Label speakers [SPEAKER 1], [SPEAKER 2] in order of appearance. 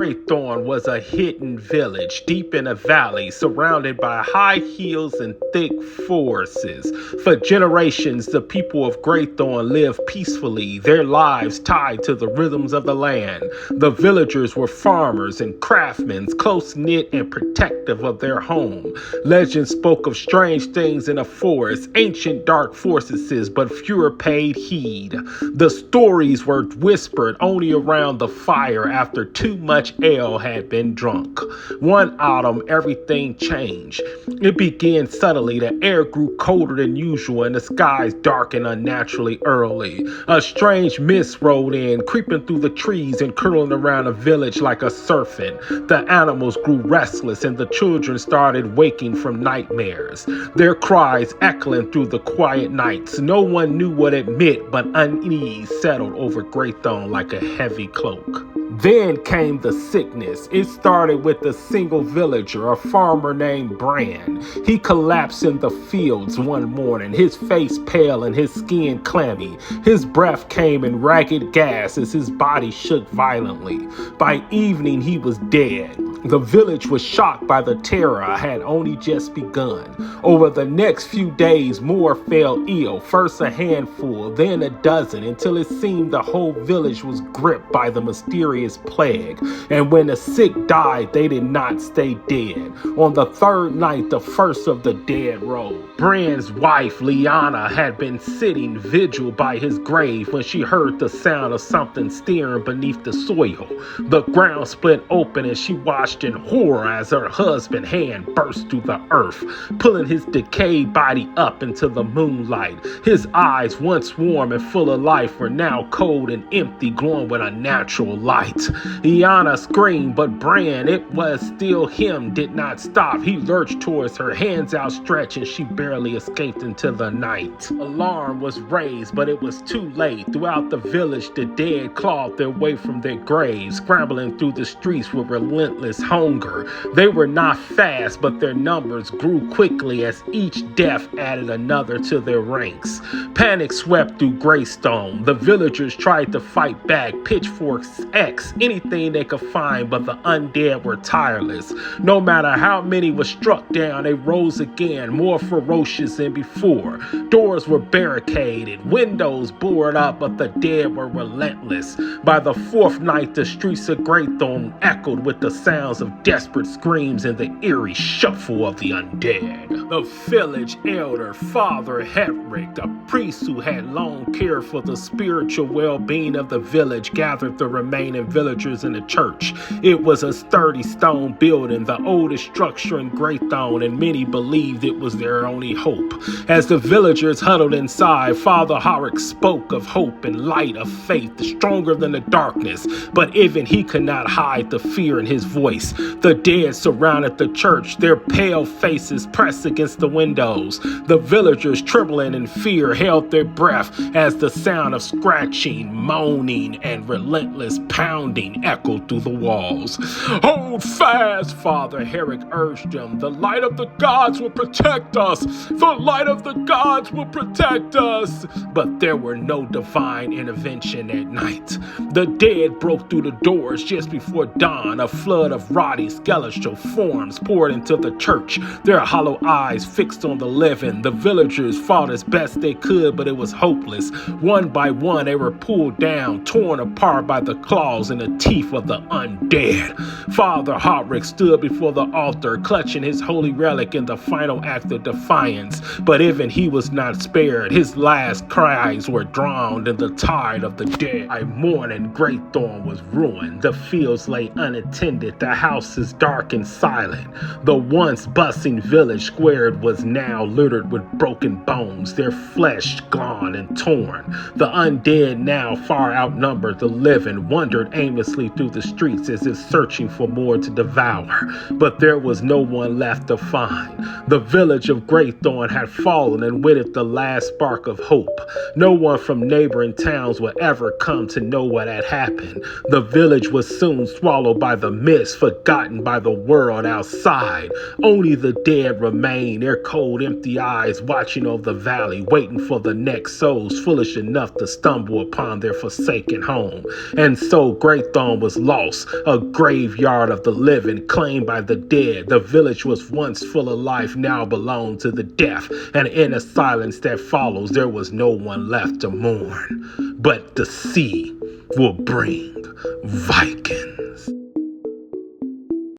[SPEAKER 1] Graythorn was a hidden village deep in a valley surrounded by high hills and thick forests. For generations, the people of Graythorn lived peacefully, their lives tied to the rhythms of the land. The villagers were farmers and craftsmen, close-knit and protective of their home. Legends spoke of strange things in the forest, ancient dark forces, but fewer paid heed. The stories were whispered only around the fire after too much ale had been drunk. One autumn, everything changed. It began subtly. The air grew colder than usual and the skies darkened unnaturally early. A strange mist rolled in, creeping through the trees and curling around the village like a serpent. The animals grew restless and the children started waking from nightmares, their cries echoing through the quiet nights. No one knew what it meant, but unease settled over Graythorn like a heavy cloak. Then came the sickness. It started with a single villager, a farmer named Bran. He collapsed in the fields one morning, his face pale and his skin clammy. His breath came in ragged gas as his body shook violently. By evening, he was dead. The village was shocked by the terror had only just begun. Over the next few days, more fell ill, first a handful, then a dozen, until it seemed the whole village was gripped by the mysterious plague. And when the sick died, they did not stay dead. On the third night, the first of the dead rose. Bran's wife, Liana, had been sitting vigil by his grave when she heard the sound of something stirring beneath the soil. The ground split open and she watched in horror as her husband's hand burst through the earth, pulling his decayed body up into the moonlight. His eyes, once warm and full of life, were now cold and empty, glowing with unnatural light. Liana screamed, but Bran, it was still him, did not stop. He lurched towards her, hands outstretched, and she barely escaped into the night. Alarm was raised, but it was too late. Throughout the village, the dead clawed their way from their graves, scrambling through the streets with relentless hunger. They were not fast, but their numbers grew quickly as each death added another to their ranks. Panic swept through Greystone. The villagers tried to fight back, pitchforks, X, anything they could find, but the undead were tireless. No matter how many were struck down, they rose again, more ferocious than before. Doors were barricaded, windows boarded up, but the dead were relentless. By the fourth night, the streets of Graythorn echoed with the sounds of desperate screams and the eerie shuffle of the undead. The village elder, Father Hedrick, a priest who had long cared for the spiritual well-being of the village, gathered the remaining villagers in the church. It was a sturdy stone building, the oldest structure in Graythorn, and many believed it was their only hope. As the villagers huddled inside, Father Hedrick spoke of hope and light, of faith, stronger than the darkness, but even he could not hide the fear in his voice. The dead surrounded the church, their pale faces pressed against the windows. The villagers, trembling in fear, held their breath as the sound of scratching, moaning, and relentless pounding echoed through the walls. "Hold fast," Father Hedrick urged them. "The light of the gods will protect us. The light of the gods will protect us." But there were no divine intervention that night. The dead broke through the doors just before dawn. A flood of rotting skeletal forms poured into the church, their hollow eyes fixed on the living. The villagers fought as best they could, but it was hopeless. One by one, they were pulled down, torn apart by the claws and the teeth of the undead. Father Hedrick stood before the altar, clutching his holy relic in the final act of defiance. But even he was not spared. His last cries were drowned in the tide of the dead. By morning, Graythorn was ruined. The fields lay unattended, the houses dark and silent. The once bustling village square was now littered with broken bones, their flesh gone and torn. The undead, now far outnumbered the living, wandered aimlessly through the streets as if searching for more to devour. But there was no one left to find. The village of Graythorn had fallen, and with it the last spark of hope. No one from neighboring towns would ever come to know what had happened. The village was soon swallowed by the mist, forgotten by the world outside. Only the dead remained, their cold, empty eyes watching over the valley, waiting for the next souls foolish enough to stumble upon their forsaken home. And so Graythorn was lost, a graveyard of the living, claimed by the dead. The village was once full of life, now belonged to the deaf. And in the silence that follows, there was no one left to mourn. But the sea will bring Vikings.